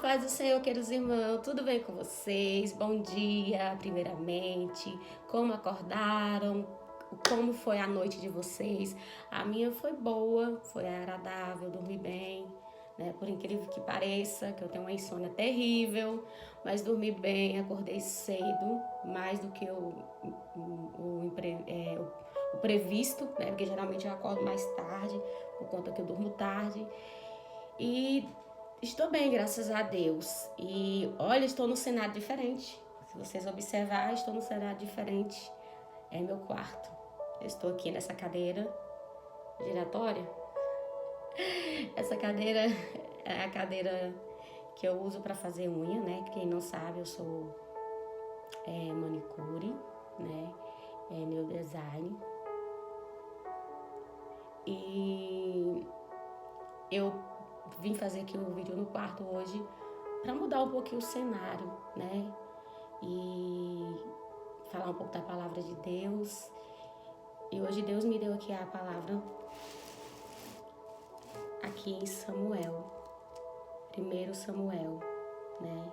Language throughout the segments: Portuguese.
paz do Senhor, queridos irmãos, tudo bem com vocês? Bom dia, primeiramente. Como acordaram? Como foi a noite de vocês? A minha foi boa, foi agradável, dormi bem, né? Por incrível que pareça, que eu tenho uma insônia terrível, mas dormi bem, acordei cedo, mais do que o previsto, né? Porque geralmente eu acordo mais tarde, por conta que eu durmo tarde. E estou bem, graças a Deus. E olha, estou no cenário diferente. Se vocês observarem, estou no cenário diferente. É meu quarto. Eu estou aqui nessa cadeira giratória. Essa cadeira é a cadeira que eu uso para fazer unha, né? Quem não sabe, eu sou manicure, né? Nail design. E eu vim fazer aqui um vídeo no quarto hoje para mudar um pouquinho o cenário, né? E falar um pouco da palavra de Deus. E hoje Deus me deu aqui a palavra aqui em Samuel, 1 Samuel, né?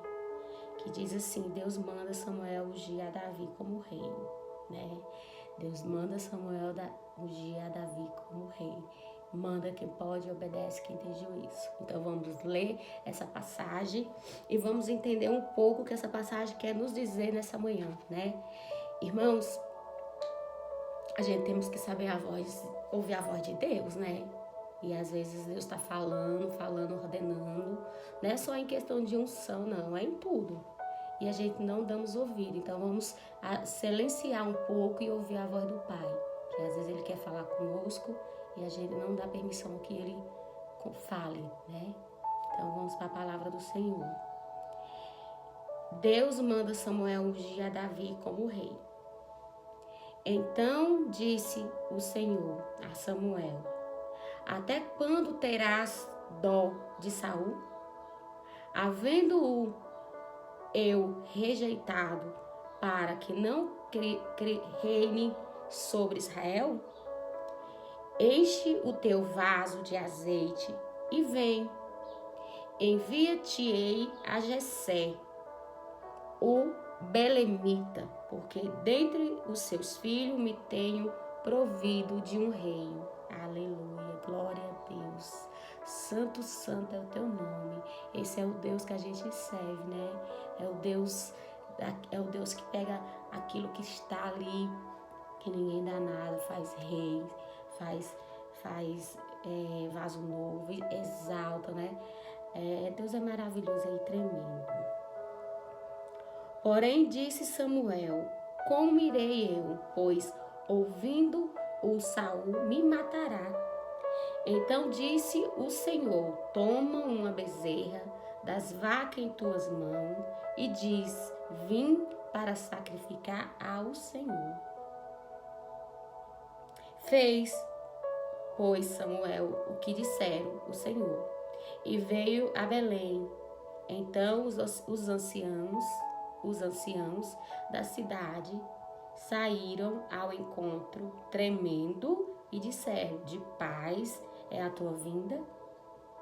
Que diz assim: Deus manda Samuel ungir a Davi como rei, né? Deus manda Samuel ungir a Davi como rei. Manda quem pode e obedece quem tem juízo. Então vamos ler essa passagem e vamos entender um pouco o que essa passagem quer nos dizer nessa manhã, né? Irmãos, a gente temos que saber ouvir a voz de Deus, né? E às vezes Deus está falando, ordenando. Não é só em questão de unção, não, é em tudo. E a gente não damos ouvido. Então vamos silenciar um pouco e ouvir a voz do Pai. Que às vezes Ele quer falar conosco e a gente não dá permissão que Ele fale, né? Então vamos para a palavra do Senhor. Deus manda Samuel ungir a Davi como rei. Então disse o Senhor a Samuel: até quando terás dó de Saul? Havendo-o eu rejeitado para que não reine sobre Israel? Enche o teu vaso de azeite e vem. Envia-te-ei a Jessé, o belemita, porque dentre os seus filhos me tenho provido de um reino. Aleluia, glória a Deus. Santo, santo é o teu nome. Esse é o Deus que a gente serve, né? É o Deus que pega aquilo que está ali, que ninguém dá nada, faz rei, faz vaso novo, exalta, né? Deus é maravilhoso e tremendo. Porém disse Samuel: como irei eu, pois ouvindo o Saul me matará. Então disse o Senhor: toma uma bezerra das vacas em tuas mãos e diz: vim para sacrificar ao Senhor. Fez, pois, Samuel o que disseram o Senhor, e veio a Belém. Então os anciãos da cidade saíram ao encontro, tremendo, e disseram: de paz é a tua vinda,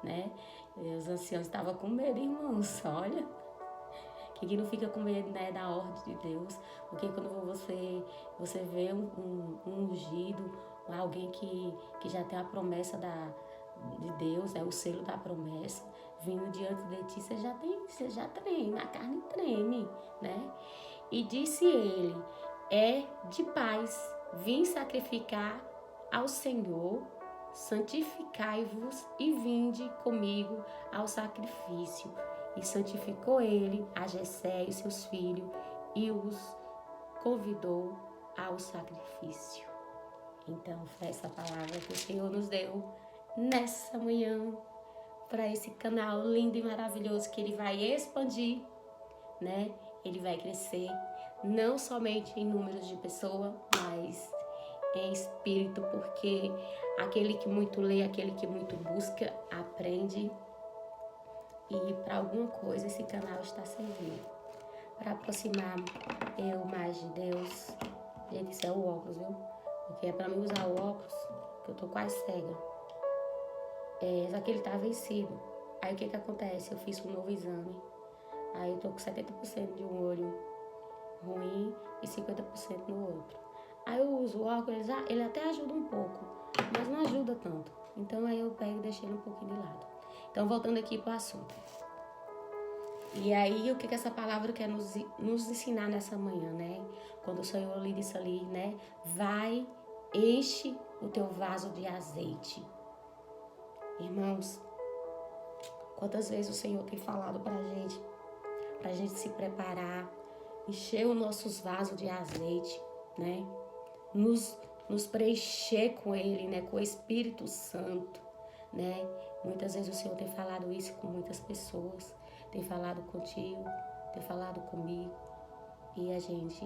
né? E os anciãos estavam com medo, irmãos, olha. Quem não fica com medo, né, da ordem de Deus? Porque quando você vê um ungido, alguém que já tem a promessa de Deus, o selo da promessa, vindo diante de ti, você já treme, a carne treme, né? E disse ele: é de paz, vim sacrificar ao Senhor, santificai-vos e vinde comigo ao sacrifício. E santificou ele a Jessé e seus filhos e os convidou ao sacrifício. Então foi essa palavra que o Senhor nos deu nessa manhã para esse canal lindo e maravilhoso que Ele vai expandir, né? Ele vai crescer não somente em números de pessoas, mas em espírito, porque aquele que muito lê, aquele que muito busca, aprende. E para alguma coisa esse canal está servindo. Para aproximar eu mais de Deus. Gente, isso é o óculos, viu? Porque é para mim usar o óculos, que eu tô quase cega. Só que ele tá vencido. Aí o que acontece? Eu fiz um novo exame. Aí eu tô com 70% de um olho ruim e 50% no outro. Aí eu uso o óculos, ele até ajuda um pouco, mas não ajuda tanto. Então aí eu pego e deixo ele um pouquinho de lado. Então voltando aqui pro assunto. E aí o que essa palavra quer nos ensinar nessa manhã, né? Quando o Senhor lhe disse ali, né? Vai, enche o teu vaso de azeite. Irmãos, quantas vezes o Senhor tem falado pra gente se preparar, encher os nossos vasos de azeite, né? Nos preencher com Ele, né? Com o Espírito Santo, né? Muitas vezes o Senhor tem falado isso com muitas pessoas, tem falado contigo, tem falado comigo, e a gente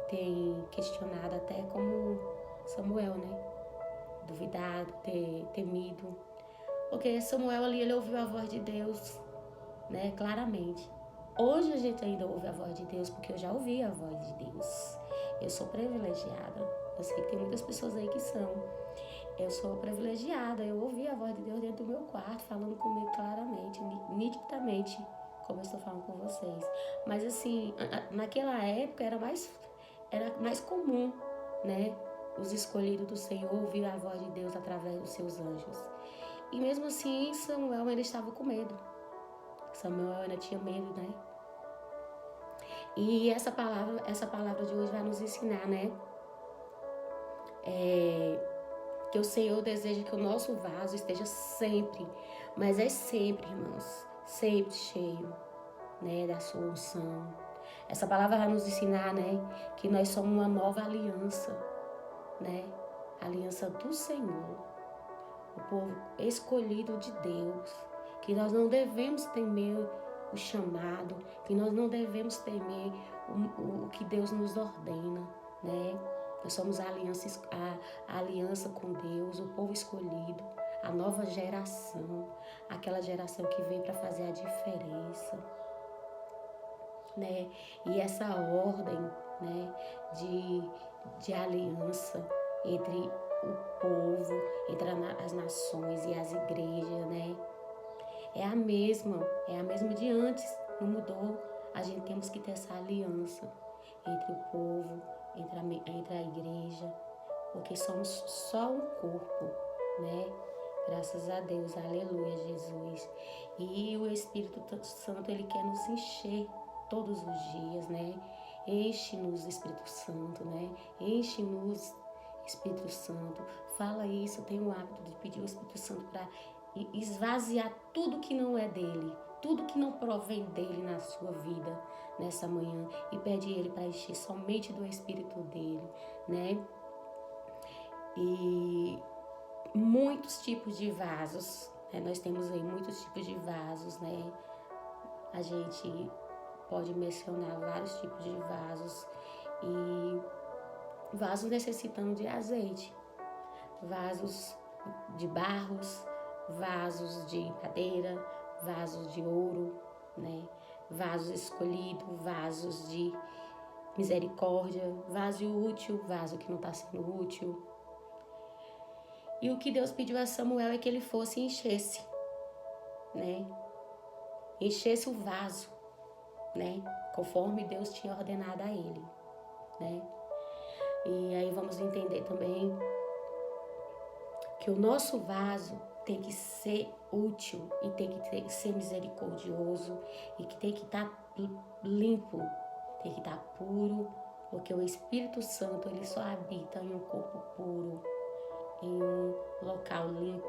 tem questionado até como Samuel, né? Duvidado, temido. Porque Samuel ali, ele ouviu a voz de Deus, né? Claramente. Hoje a gente ainda ouve a voz de Deus, porque eu já ouvi a voz de Deus. Eu sou privilegiada. Eu sei que tem muitas pessoas aí que são. Eu sou privilegiada. Eu ouvi a voz de Deus dentro do meu quarto, falando comigo claramente, nitidamente, como eu estou falando com vocês. Mas assim, naquela época era mais comum, né? Os escolhidos do Senhor ouvir a voz de Deus através dos seus anjos. E mesmo assim, Samuel ainda estava com medo. Samuel ainda tinha medo, né? E essa palavra de hoje vai nos ensinar, né? Que o Senhor deseja que o nosso vaso esteja sempre, mas é sempre, irmãos, sempre cheio, né? Da sua unção. Essa palavra vai nos ensinar, né? Que nós somos uma nova aliança, né? Aliança do Senhor, o povo escolhido de Deus, que nós não devemos temer o chamado, que nós não devemos temer o que Deus nos ordena, né? Nós somos a aliança com Deus, o povo escolhido, a nova geração, aquela geração que vem para fazer a diferença, né? E essa ordem, né, de aliança entre o povo, entre as nações e as igrejas, né? É a mesma de antes, não mudou. A gente temos que ter essa aliança entre o povo, entre a igreja, porque somos só um corpo, né? Graças a Deus, aleluia, Jesus. E o Espírito Santo, ele quer nos encher todos os dias, né? Enche-nos, Espírito Santo, né? Enche-nos, Espírito Santo. Fala isso, tem o hábito de pedir o Espírito Santo para esvaziar tudo que não é dele, tudo que não provém dele na sua vida nessa manhã, e pede ele para encher somente do Espírito dele, né? E muitos tipos de vasos, né? Nós temos aí muitos tipos de vasos, né? A gente pode mencionar vários tipos de vasos, e vasos necessitando de azeite, vasos de barros, vasos de madeira, vasos de ouro, né? Vasos escolhidos, vasos de misericórdia, vaso útil, vaso que não está sendo útil. E o que Deus pediu a Samuel é que ele fosse e enchesse, né? Enchesse o vaso, né? Conforme Deus tinha ordenado a ele, né? E aí vamos entender também que o nosso vaso tem que ser útil e tem que ser misericordioso, e que tem que estar limpo, tem que estar puro, porque o Espírito Santo, ele só habita em um corpo puro, em um local limpo,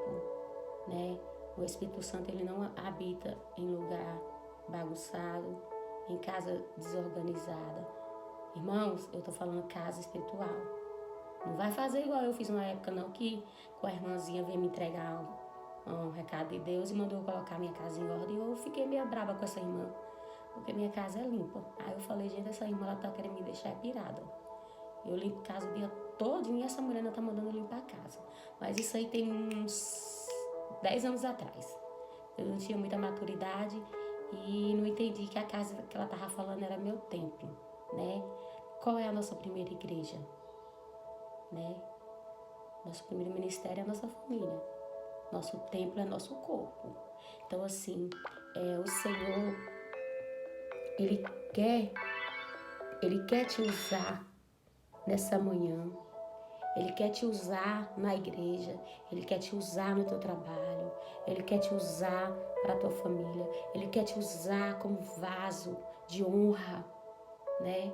né? O Espírito Santo, ele não habita em lugar bagunçado, em casa desorganizada. Irmãos, eu tô falando casa espiritual. Não vai fazer igual eu fiz uma época, não, que com a irmãzinha veio me entregar um recado de Deus e mandou eu colocar minha casa em ordem. Eu fiquei meio brava com essa irmã, porque minha casa é limpa. Aí eu falei, gente, essa irmã, ela tá querendo me deixar pirada. Eu limpo casa o dia todo e essa mulher ainda tá mandando eu limpar a casa. Mas isso aí tem uns 10 anos atrás. Eu não tinha muita maturidade e não entendi que a casa que ela tava falando era meu templo, né? Qual é a nossa primeira igreja? Né? Nosso primeiro ministério é a nossa família. Nosso templo é nosso corpo. Então, assim, o Senhor, Ele quer te usar nessa manhã. Ele quer te usar na igreja, Ele quer te usar no teu trabalho, Ele quer te usar para a tua família, Ele quer te usar como vaso de honra, né?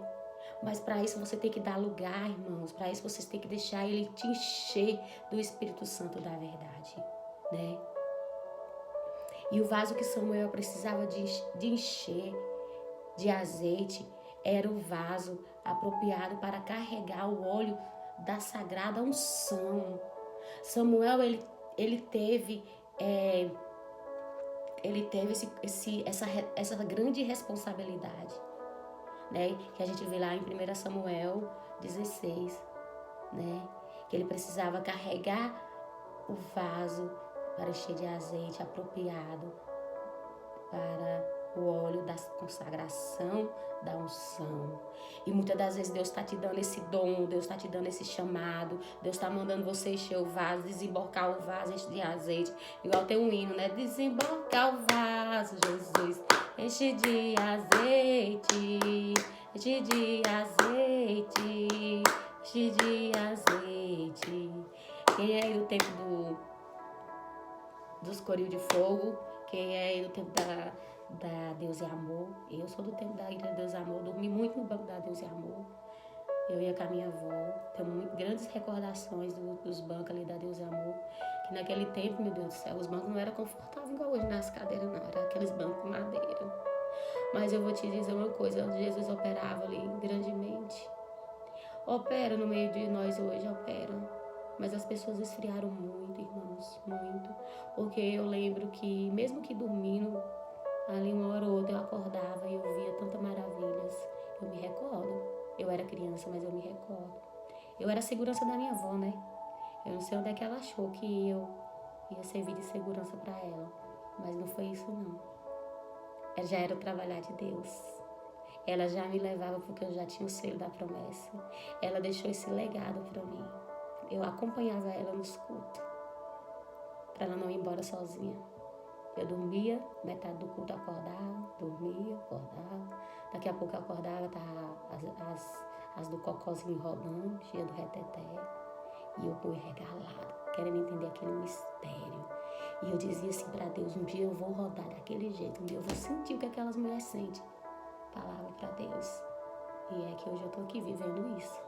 Mas para isso você tem que dar lugar, irmãos, para isso vocês têm que deixar Ele te encher do Espírito Santo da verdade, né? E o vaso que Samuel precisava de encher de azeite era o vaso apropriado para carregar o óleo da sagrada unção. Samuel, ele teve essa grande responsabilidade, né? Que a gente vê lá em 1 Samuel 16, né? Que ele precisava carregar o vaso para encher de azeite apropriado para o óleo da consagração, da unção. E muitas das vezes Deus está te dando esse dom, Deus está te dando esse chamado, Deus está mandando você encher o vaso, desemborcar o vaso, encher de azeite. Igual tem um hino, né? Desemborcar o vaso, Jesus, enche de azeite, enche de azeite, enche de azeite. Quem é aí do tempo dos corinhos de fogo? Quem é aí do tempo da Deus e Amor? Eu sou do tempo da Igreja Deus e Amor, dormi muito no banco da Deus e Amor. Eu ia com a minha avó, tenho grandes recordações dos bancos ali da Deus e Amor, que naquele tempo, meu Deus do céu, os bancos não eram confortáveis igual hoje nas cadeiras, não, era aqueles bancos de madeira. Mas eu vou te dizer uma coisa, Jesus operava ali grandemente. Opera no meio de nós hoje, opera. Mas as pessoas esfriaram muito, irmãos, muito. Porque eu lembro que, mesmo que dormindo, ali uma hora ou outra eu acordava e eu via tantas maravilhas. Eu me recordo. Eu era criança, mas eu me recordo. Eu era a segurança da minha avó, né? Eu não sei onde é que ela achou que eu ia servir de segurança para ela. Mas não foi isso, não. Ela já era o trabalhar de Deus. Ela já me levava porque eu já tinha o selo da promessa. Ela deixou esse legado para mim. Eu acompanhava ela nos cultos, para ela não ir embora sozinha. Eu dormia, metade do culto acordava, dormia, acordava. Daqui a pouco eu acordava, tava as do cocôzinho rodando, cheia do reteté. E eu fui regalada, querendo entender aquele mistério. E eu dizia assim para Deus, um dia eu vou rodar daquele jeito, um dia eu vou sentir o que aquelas mulheres sentem. Palavra para Deus. E é que hoje eu tô aqui vivendo isso.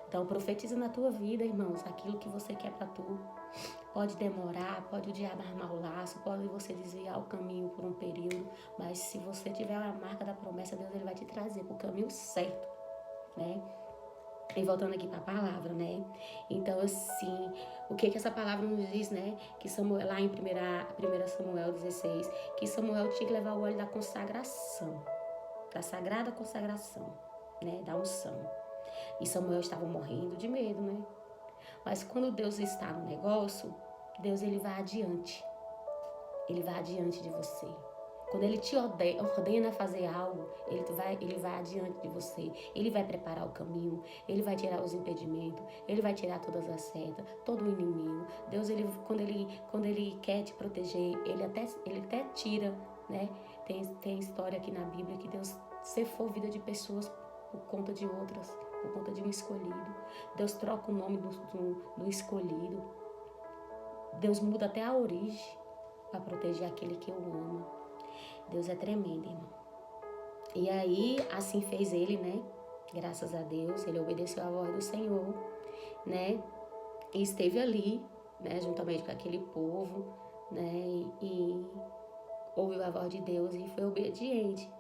Então, profetiza na tua vida, irmãos, aquilo que você quer para tu. Pode demorar, pode o diabo armar o laço, pode você desviar o caminho por um período, mas se você tiver a marca da promessa, Deus ele vai te trazer para o caminho certo, né? E voltando aqui para a palavra, né? Então, assim, o que essa palavra nos diz, né? Que Samuel, lá em 1 Samuel 16, que Samuel tinha que levar o óleo da consagração, da sagrada consagração, né? Da unção. E Samuel estava morrendo de medo, né? Mas quando Deus está no negócio, Deus ele vai adiante. Ele vai adiante de você. Quando ele te ordena fazer algo, ele vai adiante de você. Ele vai preparar o caminho, ele vai tirar os impedimentos, ele vai tirar todas as setas, todo o inimigo. Deus, quando ele quer te proteger, ele até tira, né? Tem história aqui na Bíblia que Deus cefou a vida de pessoas por conta de outras, por conta de um escolhido. Deus troca o nome do escolhido. Deus muda até a origem para proteger aquele que o ama. Deus é tremendo, irmão. E aí, assim fez ele, né? Graças a Deus, ele obedeceu à voz do Senhor, né? E esteve ali, né? Juntamente com aquele povo, né? E ouviu a voz de Deus e foi obediente.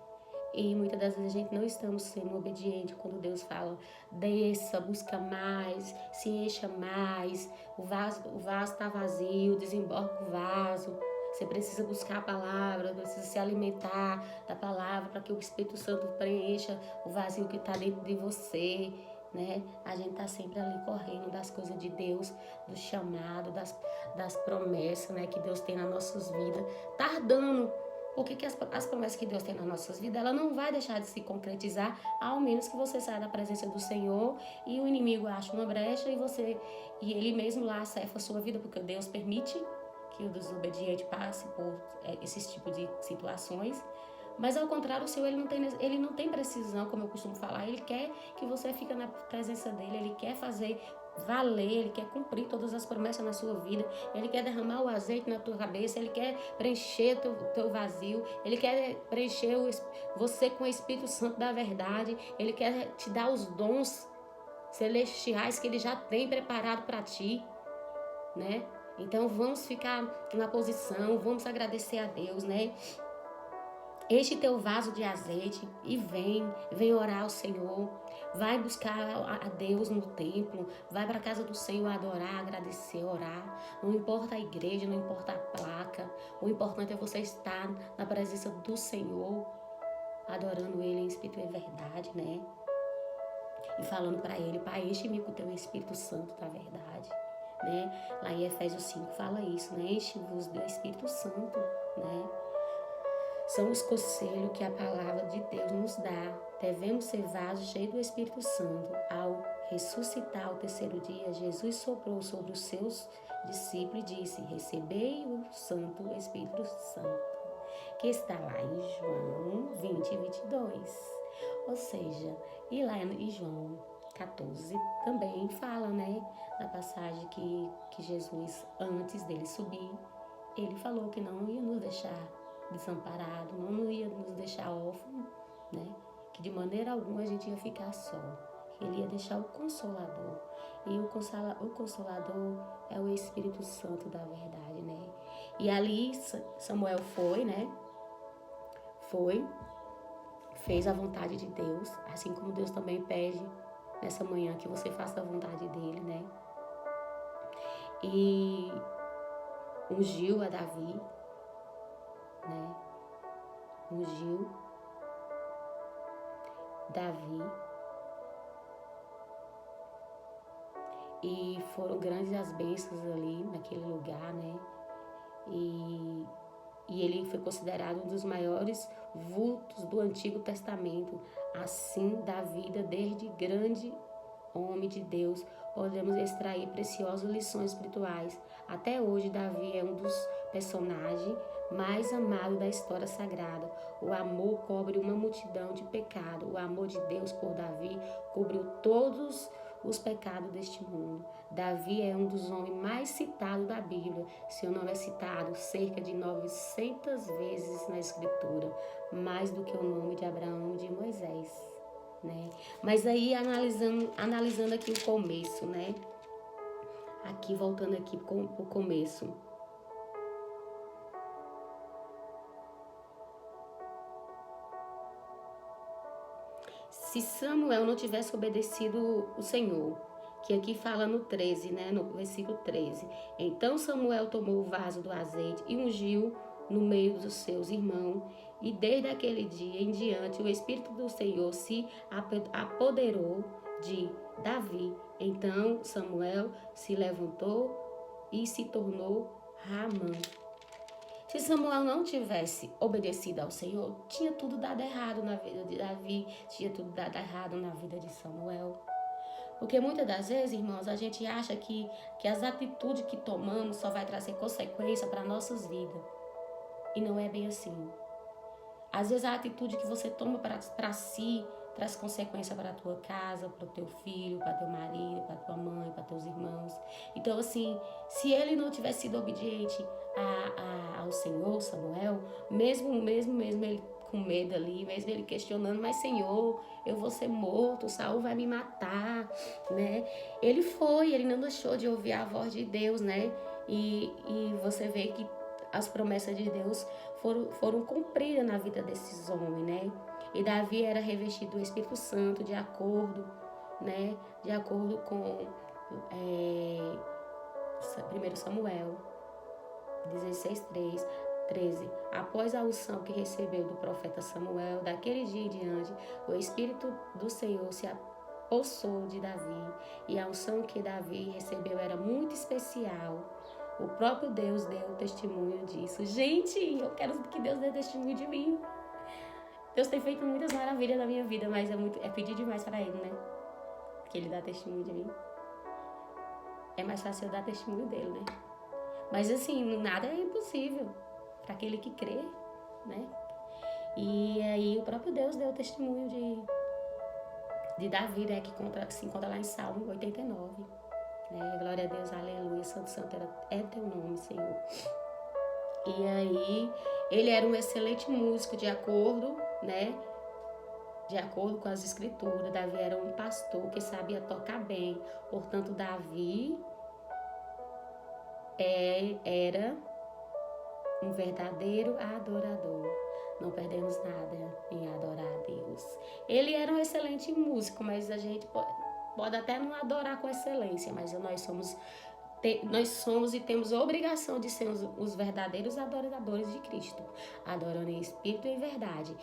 E muitas das vezes a gente não estamos sendo obedientes quando Deus fala, desça, busca mais, se encha mais, o vaso está vazio, desemborca o vaso. Você precisa buscar a palavra, precisa se alimentar da palavra para que o Espírito Santo preencha o vazio que está dentro de você, né? A gente está sempre ali correndo das coisas de Deus, do chamado, das promessas, né, que Deus tem nas nossas vidas, tardando. Porque as promessas que Deus tem nas nossas vidas, ela não vai deixar de se concretizar, ao menos que você saia da presença do Senhor e o inimigo ache uma brecha e ele mesmo lá cefa a sua vida, porque Deus permite que o desobediente passe por esses tipos de situações. Mas ao contrário, o Senhor ele não tem precisão, como eu costumo falar. Ele quer que você fique na presença dele. Ele quer fazer valer, ele quer cumprir todas as promessas na sua vida. Ele quer derramar o azeite na tua cabeça. Ele quer preencher teu vazio. Ele quer preencher você com o Espírito Santo da verdade. Ele quer te dar os dons celestiais que ele já tem preparado para ti, né? Então vamos ficar na posição, vamos agradecer a Deus, né? Enche teu vaso de azeite e vem orar ao Senhor. Vai buscar a Deus no templo. Vai para a casa do Senhor adorar, agradecer, orar. Não importa a igreja, não importa a placa. O importante é você estar na presença do Senhor, adorando Ele em espírito e verdade, né? E falando para Ele: Pai, enche-me com o teu Espírito Santo da verdade, né? Lá em Efésios 5 fala isso, né? Enche-vos do Espírito Santo, né? São os conselhos que a palavra de Deus nos dá. Devemos ser vasos cheios do Espírito Santo. Ao ressuscitar ao terceiro dia, Jesus soprou sobre os seus discípulos e disse: recebei o Santo Espírito Santo, que está lá em João 20 e 22. Ou seja, e lá em João 14 também fala, né, da passagem que Jesus, antes dele subir, ele falou que não ia nos deixar desamparado, não ia nos deixar órfãos, né? Que de maneira alguma a gente ia ficar só. Ele ia deixar o Consolador. E o Consolador é o Espírito Santo da verdade, né? E ali Samuel foi, né? Fez a vontade de Deus, assim como Deus também pede nessa manhã que você faça a vontade dele, né? E ungiu a Davi, né? Ungiu Davi. E foram grandes as bênçãos ali naquele lugar, né? E ele foi considerado um dos maiores vultos do Antigo Testamento. Assim, da vida, desde grande homem de Deus, podemos extrair preciosas lições espirituais. Até hoje, Davi é um dos personagens mais amados da história sagrada. O amor cobre uma multidão de pecados. O amor de Deus por Davi cobriu todos os pecados deste mundo. Davi é um dos homens mais citados da Bíblia. Seu nome é citado cerca de 900 vezes na Escritura, mais do que o nome de Abraão e de Moisés, né? Mas aí analisando aqui o começo, né? Aqui voltando aqui para o começo. Se Samuel não tivesse obedecido o Senhor, que aqui fala no 13, né, no versículo 13. Então Samuel tomou o vaso do azeite e ungiu no meio dos seus irmãos, e desde aquele dia em diante o Espírito do Senhor se apoderou de Davi. Então Samuel se levantou e se tornou Ramã. Se Samuel não tivesse obedecido ao Senhor, tinha tudo dado errado na vida de Davi, tinha tudo dado errado na vida de Samuel. Porque muitas das vezes, irmãos, a gente acha que as atitudes que tomamos só vai trazer consequência para nossas vidas. E não é bem assim. Às vezes a atitude que você toma para si traz consequência para a tua casa, para o teu filho, para teu marido, para tua mãe, para teus irmãos. Então, assim, se ele não tivesse sido obediente ao Senhor, Samuel, mesmo ele com medo ali, mesmo ele questionando, mas Senhor, eu vou ser morto, Saul vai me matar, né? Ele não deixou de ouvir a voz de Deus, né? E você vê que as promessas de Deus foram cumpridas na vida desses homens, né? E Davi era revestido do Espírito Santo de acordo, né? De acordo com 1 Samuel 13. Após a unção que recebeu do profeta Samuel, daquele dia em diante, o Espírito do Senhor se apossou de Davi, e a unção que Davi recebeu era muito especial. O próprio Deus deu testemunho disso. Gente, eu quero que Deus dê testemunho de mim. Deus tem feito muitas maravilhas na minha vida, mas é pedir demais para Ele, né? Que Ele dá testemunho de mim. É mais fácil eu dar testemunho dele, né? Mas assim, nada é impossível para aquele que crê, né? E aí o próprio Deus deu testemunho de Davi, né? Que se encontra lá em Salmo 89. Né? Glória a Deus, aleluia, santo, santo é teu nome, Senhor. E aí, ele era um excelente músico, de acordo, né? De acordo com as escrituras. Davi era um pastor que sabia tocar bem. Portanto, Davi era um verdadeiro adorador. Não perdemos nada em adorar a Deus. Ele era um excelente músico, mas a gente pode até não adorar com excelência, mas nós somos e temos a obrigação de ser os verdadeiros adoradores de Cristo, adorando em espírito e em verdade.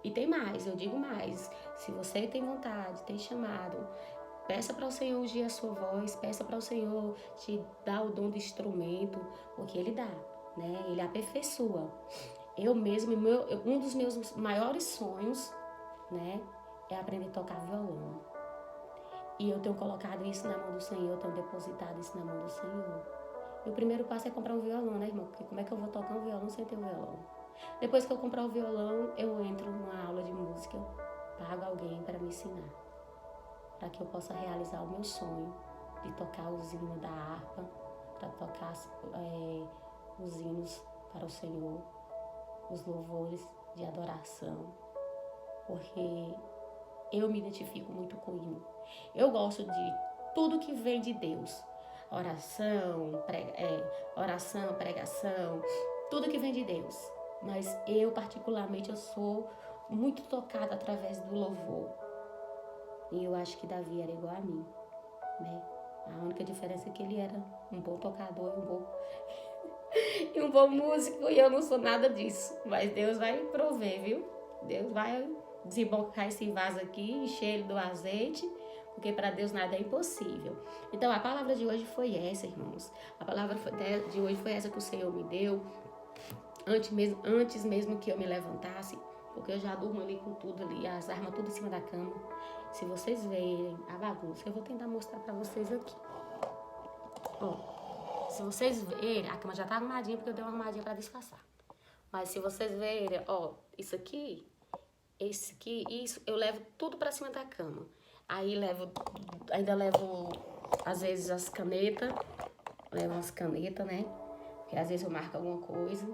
E tem mais, eu digo mais, se você tem vontade, tem chamado, peça para o Senhor ungir a sua voz, peça para o Senhor te dar o dom de instrumento, porque Ele dá, né? Ele aperfeiçoa. Eu mesmo, um dos meus maiores sonhos, né, é aprender a tocar violão. E eu tenho colocado isso na mão do Senhor, eu tenho depositado isso na mão do Senhor. E o primeiro passo é comprar um violão, né, irmão? Porque como é que eu vou tocar um violão sem ter um violão? Depois que eu comprar o violão, eu entro numa aula de música, pago alguém para me ensinar. Para que eu possa realizar o meu sonho de tocar os hinos da harpa, para tocar os hinos para o Senhor, os louvores de adoração, porque eu me identifico muito com hino. Eu gosto de tudo que vem de Deus, oração, pregação, tudo que vem de Deus. Mas eu particularmente eu sou muito tocada através do louvor. E eu acho que Davi era igual a mim, né? A única diferença é que ele era um bom tocador e um bom músico, e eu não sou nada disso. Mas Deus vai prover, viu? Deus vai desembocar esse vaso aqui, encher ele do azeite, porque para Deus nada é impossível. Então, a palavra de hoje foi essa, irmãos. A palavra de hoje foi essa que o Senhor me deu, antes mesmo que eu me levantasse, porque eu já durmo ali com tudo ali, as armas tudo em cima da cama. Se vocês verem a bagunça, eu vou tentar mostrar para vocês aqui. Ó, se vocês verem, a cama já tá arrumadinha, porque eu dei uma arrumadinha para disfarçar. Mas se vocês verem, ó, isso aqui, isso, eu levo tudo para cima da cama. Aí ainda levo, às vezes, as canetas. Levo umas canetas, né? Porque às vezes eu marco alguma coisa.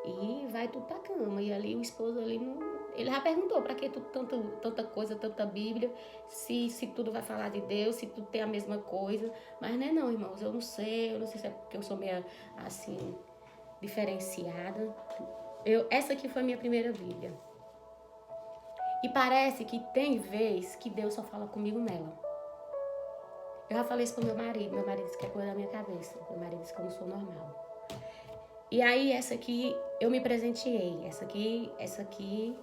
E vai tudo pra cama. E ali o esposo ali não... Ele já perguntou pra que tanta coisa, tanta Bíblia, se tudo vai falar de Deus, se tudo tem a mesma coisa. Mas não é não, irmãos. Eu não sei se é porque eu sou meio assim, diferenciada. Essa aqui foi a minha primeira Bíblia. E parece que tem vez que Deus só fala comigo nela. Eu já falei isso pro meu marido. Meu marido disse que é coisa da minha cabeça. Meu marido disse que eu não sou normal. E aí, essa aqui eu me presenteei. Essa aqui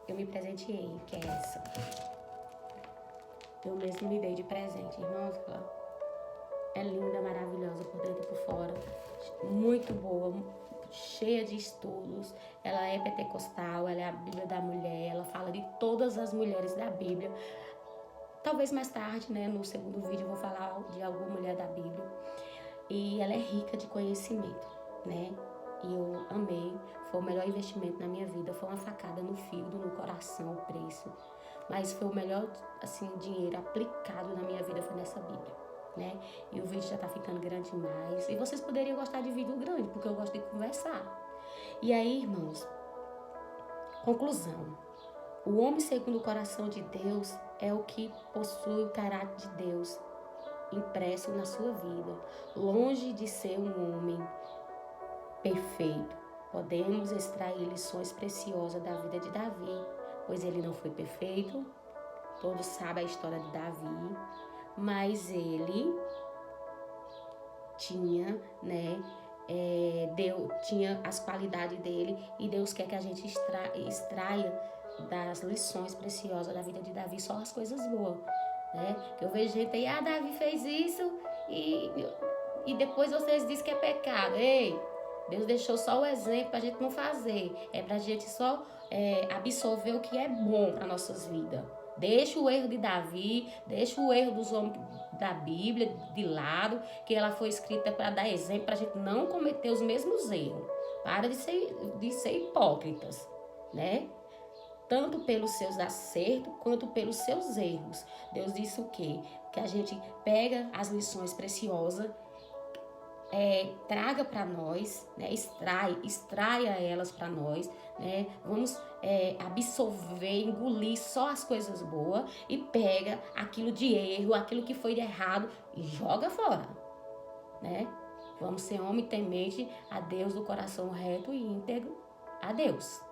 eu me presenteei, que é essa. Eu mesmo me dei de presente, irmãos. É linda, maravilhosa por dentro e por fora. Muito boa, cheia de estudos. Ela é pentecostal, ela é a Bíblia da mulher. Ela fala de todas as mulheres da Bíblia. Talvez mais tarde, né, no segundo vídeo, eu vou falar de alguma mulher da Bíblia. E ela é rica de conhecimento, né? E eu amei, foi o melhor investimento na minha vida, foi uma facada no fígado, no coração, o preço. Mas foi o melhor, assim, dinheiro aplicado na minha vida, foi nessa Bíblia, né? E o vídeo já tá ficando grande demais. E vocês poderiam gostar de vídeo grande, porque eu gosto de conversar. E aí, irmãos, conclusão. O homem segundo o coração de Deus é o que possui o caráter de Deus impresso na sua vida. Longe de ser um homem perfeito, podemos extrair lições preciosas da vida de Davi, pois ele não foi perfeito, todos sabem a história de Davi, mas ele tinha, né, tinha as qualidades dele, e Deus quer que a gente extraia das lições preciosas da vida de Davi só as coisas boas, né? Eu vejo gente aí, Davi fez isso e depois vocês dizem que é pecado. Ei, Deus deixou só o exemplo pra gente não fazer. É pra gente só absorver o que é bom para nossas vidas, Deixa o erro de Davi, deixa o erro dos homens da Bíblia de lado, que ela foi escrita para dar exemplo, para a gente não cometer os mesmos erros. Para de ser hipócritas, né? Tanto pelos seus acertos quanto pelos seus erros. Deus disse o quê? Que a gente pega as lições preciosas, traga para nós, né? Extraia elas para nós, né? Vamos absorver, engolir só as coisas boas e pega aquilo de erro, aquilo que foi de errado e joga fora, né? Vamos ser homem temente a Deus, do coração reto e íntegro a Deus.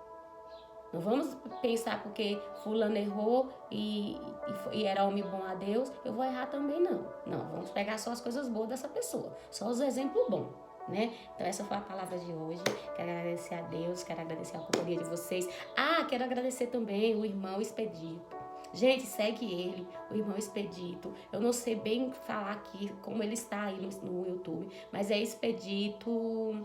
Não vamos pensar porque fulano errou e era homem bom a Deus, eu vou errar também, não. Não, vamos pegar só as coisas boas dessa pessoa, só os exemplos bons, né? Então essa foi a palavra de hoje. Quero agradecer a Deus, quero agradecer a companhia de vocês. Quero agradecer também o irmão Expedito. Gente, segue ele, o irmão Expedito. Eu não sei bem falar aqui como ele está aí no YouTube, mas é Expedito...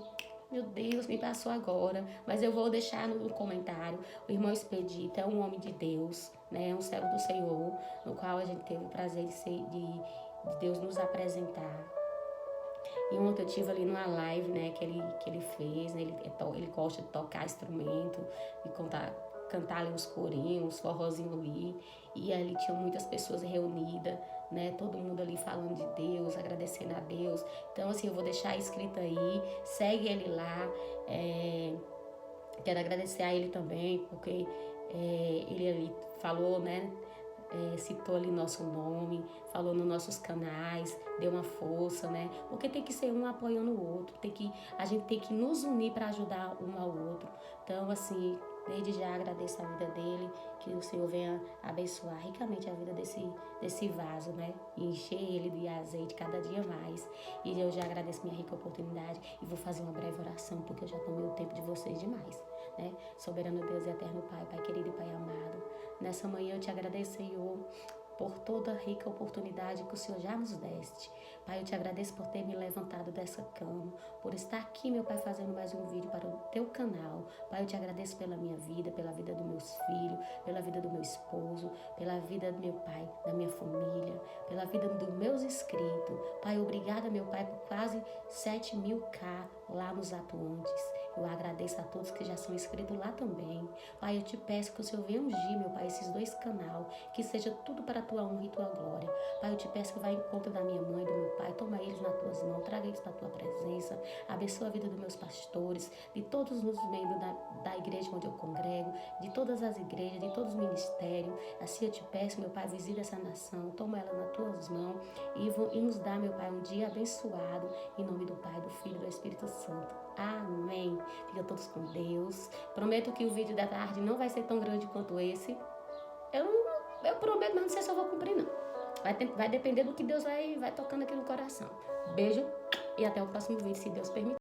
Meu Deus, me passou agora, mas eu vou deixar no comentário. O irmão Expedito é um homem de Deus, né? Um servo do Senhor, no qual a gente teve o prazer de Deus nos apresentar. E ontem eu tive ali numa live, né, que ele fez, né? Ele gosta de tocar instrumento, de cantar ali uns corinhos, uns forrozinhos ali. E ali tinham muitas pessoas reunidas, né? Todo mundo ali falando de Deus, agradecendo a Deus. Então, assim, eu vou deixar escrito aí, segue ele lá. Quero agradecer a ele também, porque ele ali falou, né? Citou ali nosso nome, falou nos nossos canais, deu uma força, né? Porque tem que ser um apoiando o outro, a gente tem que nos unir para ajudar um ao outro. Então, assim, desde já agradeço a vida dele, que o Senhor venha abençoar ricamente a vida desse vaso, né? E encher ele de azeite cada dia mais. E eu já agradeço minha rica oportunidade e vou fazer uma breve oração, porque eu já tomei o tempo de vocês demais, né? Soberano Deus e eterno Pai, Pai querido e Pai amado, nessa manhã eu te agradeço, Senhor, por toda a rica oportunidade que o Senhor já nos deste. Pai, eu te agradeço por ter me levantado dessa cama, por estar aqui, meu Pai, fazendo mais um vídeo para o teu canal. Pai, eu te agradeço pela minha vida, pela vida dos meus filhos, pela vida do meu esposo, pela vida do meu Pai, da minha família, pela vida dos meus inscritos. Pai, obrigada, meu Pai, por quase 7.000 lá nos atuantes. Eu agradeço a todos que já são inscritos lá também. Pai, eu te peço que o Senhor venha ungir, meu Pai, esses 2 canais, que seja tudo para a tua honra e tua glória. Pai, eu te peço que vá em conta da minha mãe, do meu pai, toma eles nas tuas mãos, traga eles para a tua presença, abençoa a vida dos meus pastores, de todos os membros da igreja onde eu congrego, de todas as igrejas, de todos os ministérios. Assim eu te peço, meu Pai, visita essa nação, toma ela nas tuas mãos e nos dá, meu Pai, um dia abençoado, em nome do Pai, do Filho e do Espírito Santo. Amém. Fica todos com Deus. Prometo que o vídeo da tarde não vai ser tão grande quanto esse. Eu prometo, mas não sei se eu vou cumprir, não. Vai depender do que Deus vai tocando aqui no coração. Beijo e até o próximo vídeo, se Deus permitir.